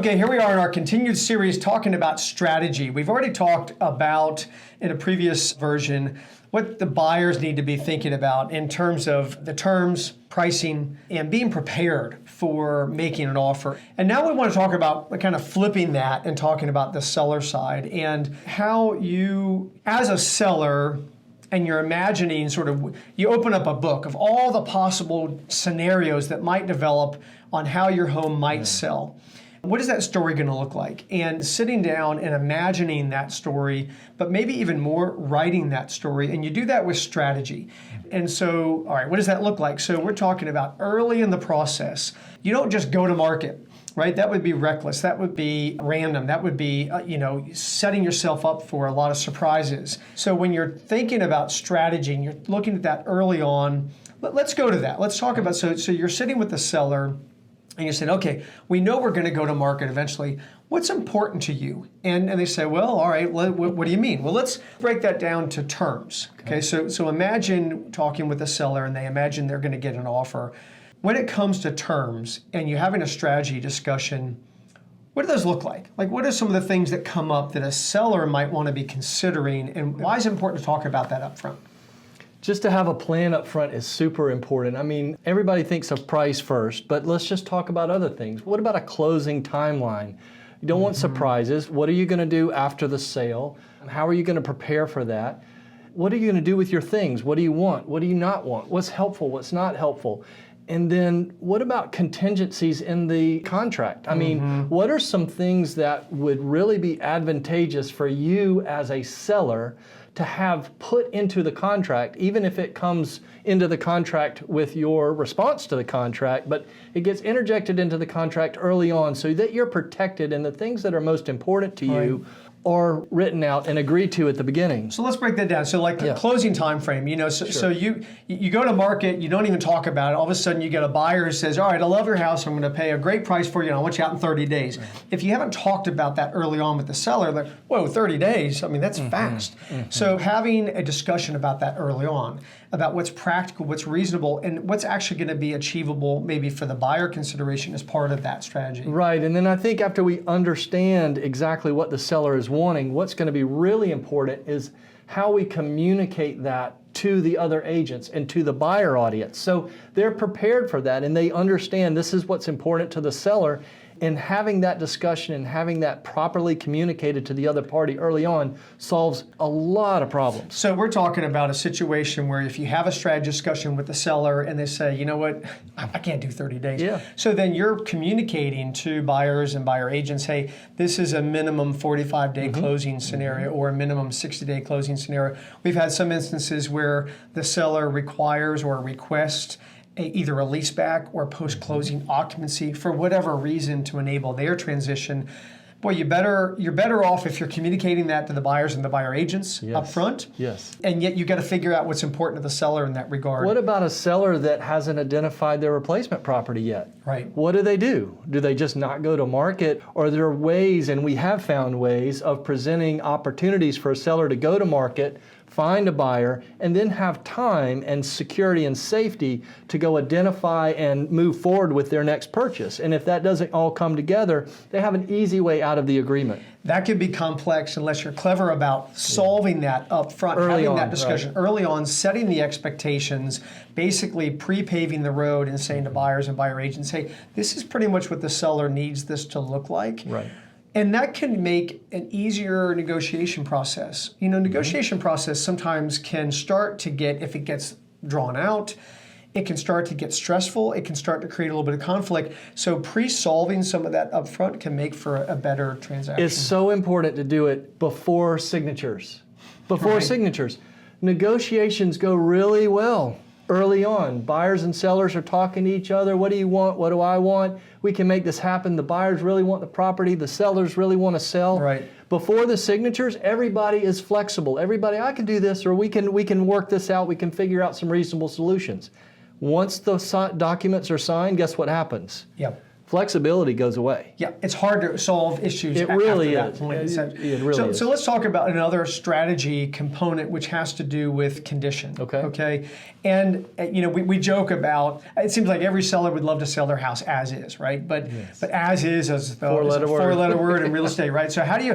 Okay, here we are in our continued series talking about strategy. We've already talked about, in a previous version, what the buyers need to be thinking about in terms of the terms, pricing, and being prepared for making an offer. And now we want to talk about kind of flipping that and talking about the seller side and how you, as a seller, and you're imagining you open up a book of all the possible scenarios that might develop on how your home might sell. What is that story going to look like? And sitting down and imagining that story, but maybe even more, writing that story. And you do that with strategy. And so, all right, what does that look like? So we're talking about early in the process. You don't just go to market. Right? That would be reckless. That would be random. That would be, setting yourself up for a lot of surprises. So when you're thinking about strategy and you're looking at that early on, let's go to that. Let's talk about, so you're sitting with the seller and you're saying, okay, we know we're going to go to market eventually. What's important to you? And they say, well, all right, what do you mean? Well, let's break that down to terms. Okay, so imagine talking with the seller and they imagine they're going to get an offer. When it comes to terms and you're having a strategy discussion, what do those look like? Like, what are some of the things that come up that a seller might want to be considering, and why is it important to talk about that up front? Just to have a plan up front is super important. I mean, everybody thinks of price first, but let's just talk about other things. What about a closing timeline? You don't want surprises. What are you going to do after the sale? How are you going to prepare for that? What are you going to do with your things? What do you want? What do you not want? What's helpful? What's not helpful? And then what about contingencies in the contract? I mean, what are some things that would really be advantageous for you as a seller to have put into the contract, even if it comes into the contract with your response to the contract, but it gets interjected into the contract early on so that you're protected and the things that are most important to you are written out and agreed to at the beginning. So let's break that down. So like the closing time frame, so you go to market, you don't even talk about it. All of a sudden you get a buyer who says, all right, I love your house. I'm going to pay a great price for you and I want you out in 30 days. Right. If you haven't talked about that early on with the seller, like, whoa, 30 days, I mean, that's fast. So having a discussion about that early on, about what's practical, what's reasonable, and what's actually going to be achievable maybe for the buyer consideration as part of that strategy. Right, and then I think after we understand exactly what the seller is wanting, what's going to be really important is how we communicate that to the other agents and to the buyer audience. So they're prepared for that and they understand this is what's important to the seller, and having that discussion and having that properly communicated to the other party early on solves a lot of problems. So we're talking about a situation where if you have a strategy discussion with the seller and they say, you know what, I can't do 30 days. Yeah. So then you're communicating to buyers and buyer agents, hey, this is a minimum 45-day closing scenario or a minimum 60-day closing scenario. We've had some instances where the seller requires or requests either a leaseback or post-closing occupancy for whatever reason to enable their transition. Boy, you're better off if you're communicating that to the buyers and the buyer agents up front. Yes. And yet you got to figure out what's important to the seller in that regard. What about a seller that hasn't identified their replacement property yet? Right. What do? Do they just not go to market? Or are there ways, and we have found ways, of presenting opportunities for a seller to go to market, find a buyer, and then have time and security and safety to go identify and move forward with their next purchase? And if that doesn't all come together, they have an easy way out of the agreement. That can be complex unless you're clever about solving that up front, having that discussion early on, setting the expectations, basically pre-paving the road and saying to buyers and buyer agents, hey, this is pretty much what the seller needs this to look like. Right. And that can make an easier negotiation process. Negotiation process sometimes can start to get, if it gets drawn out, it can start to get stressful. It can start to create a little bit of conflict. So pre-solving some of that up front can make for a better transaction. It's so important to do it before signatures. Signatures. Negotiations go really well early on. Buyers and sellers are talking to each other. What do you want? What do I want? We can make this happen. The buyers really want the property. The sellers really want to sell. Right. Before the signatures, everybody is flexible. Everybody, I can do this, or we can work this out. We can figure out some reasonable solutions. Once the documents are signed, guess what happens? Yep. flexibility goes away. Yeah, it's hard to solve issues It really after is. that point. It really is. So let's talk about another strategy component, which has to do with condition. Okay. And we joke about, it seems like every seller would love to sell their house as is, right? But as is a four-letter word in real estate, right? So how do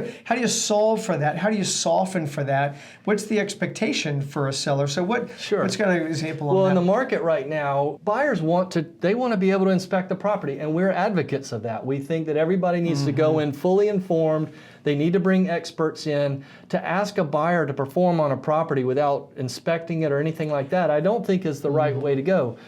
you solve for that? How do you soften for that? What's the expectation for a seller? So what's kind of an example on that? Well, in the market right now, buyers want to be able to inspect the property, and we're advocates of that. We think that everybody needs to go in fully informed. They need to bring experts in. To ask a buyer to perform on a property without inspecting it or anything like that, I don't think is the right way to go.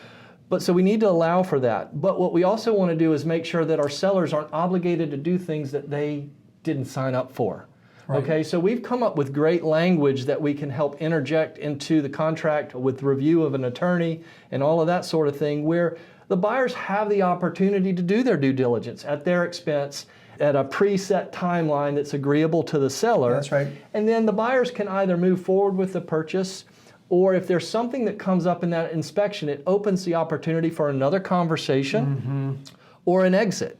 But so we need to allow for that. But what we also want to do is make sure that our sellers aren't obligated to do things that they didn't sign up for. Right. Okay, so we've come up with great language that we can help interject into the contract with review of an attorney and all of that sort of thing, where the buyers have the opportunity to do their due diligence at their expense at a preset timeline that's agreeable to the seller. That's right. And then the buyers can either move forward with the purchase, or if there's something that comes up in that inspection, it opens the opportunity for another conversation or an exit.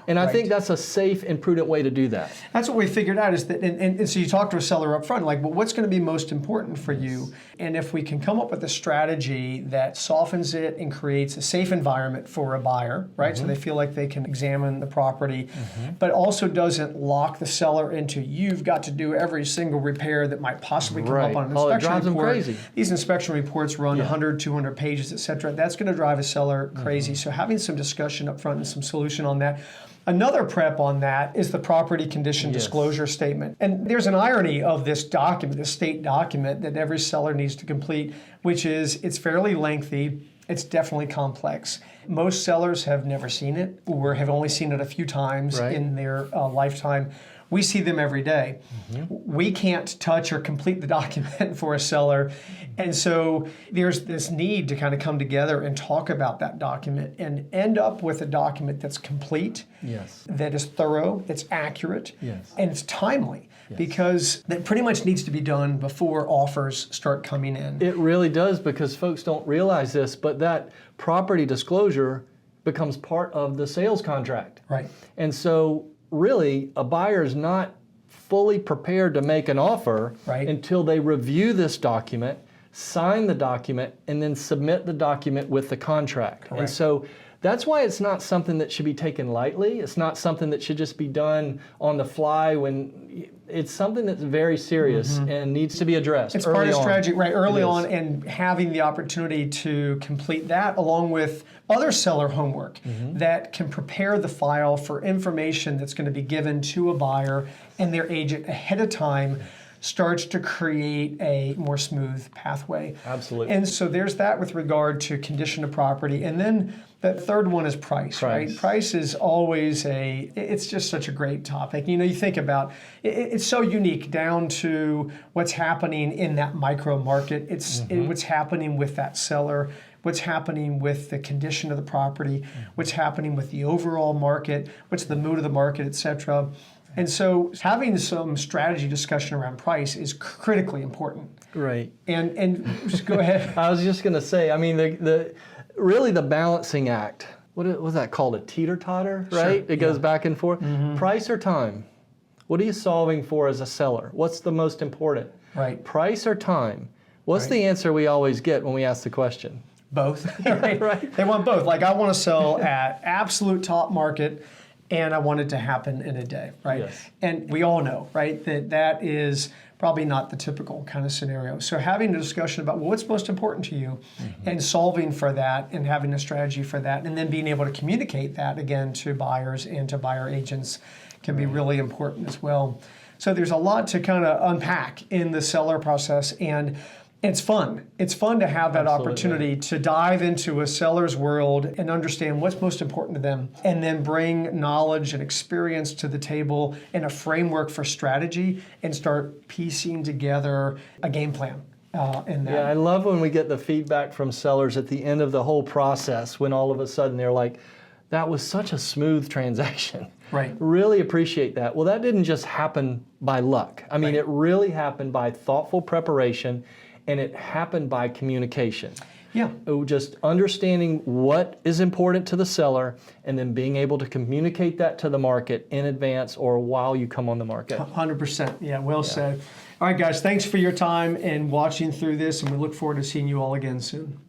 And I think that's a safe and prudent way to do that. That's what we figured out is that, and so you talk to a seller up front, like, well, what's going to be most important for you? And if we can come up with a strategy that softens it and creates a safe environment for a buyer, right? So they feel like they can examine the property, but also doesn't lock the seller into, you've got to do every single repair that might possibly come up on an inspection it drives report. them crazy. These inspection reports run 100, 200 pages, et cetera. That's going to drive a seller crazy. So having some discussion up front and some solution on that. Another prep on that is the property condition disclosure statement. And there's an irony of this document, this state document that every seller needs to complete, which is it's fairly lengthy. It's definitely complex. Most sellers have never seen it or have only seen it a few times in their lifetime. We see them every day. We can't touch or complete the document for a seller. And so there's this need to kind of come together and talk about that document and end up with a document that's complete, that is thorough, that's accurate, and it's timely. Because that pretty much needs to be done before offers start coming in. It really does, because folks don't realize this, but that property disclosure becomes part of the sales contract. Right. And so really, a buyer is not fully prepared to make an offer until they review this document, sign the document, and then submit the document with the contract. Correct. And so that's why it's not something that should be taken lightly. It's not something that should just be done on the fly. It's something that's very serious and needs to be addressed. It's part of strategy, early on, and having the opportunity to complete that along with other seller homework that can prepare the file for information that's going to be given to a buyer and their agent ahead of time starts to create a more smooth pathway. Absolutely. And so there's that with regard to condition of property. And then the third one is price, right? Price is always it's just such a great topic. You think about, it's so unique down to what's happening in that micro market. It's what's happening with that seller, what's happening with the condition of the property, what's happening with the overall market, what's the mood of the market, et cetera. And so having some strategy discussion around price is critically important. Right. And just go ahead. I was just going to say, I mean, really the balancing act, what was that called, a teeter-totter, right? It goes back and forth. Price or time? What are you solving for as a seller? What's the most important? Right. Price or time? What's the answer we always get when we ask the question? Both. Right. They want both. Like, I want to sell at absolute top market, and I want it to happen in a day, right? Yes. And we all know, right, that is probably not the typical kind of scenario. So having a discussion about what's most important to you and solving for that and having a strategy for that and then being able to communicate that again to buyers and to buyer agents can be really important as well. So there's a lot to kind of unpack in the seller process, and it's fun. It's fun to have that opportunity to dive into a seller's world and understand what's most important to them, and then bring knowledge and experience to the table and a framework for strategy and start piecing together a game plan. Yeah, I love when we get the feedback from sellers at the end of the whole process, when all of a sudden they're like, that was such a smooth transaction. Right. Really appreciate that. Well, that didn't just happen by luck. I mean, it really happened by thoughtful preparation, and it happened by communication. Yeah. Just understanding what is important to the seller and then being able to communicate that to the market in advance or while you come on the market. 100%. Yeah, well said. All right, guys, thanks for your time and watching through this, and we look forward to seeing you all again soon.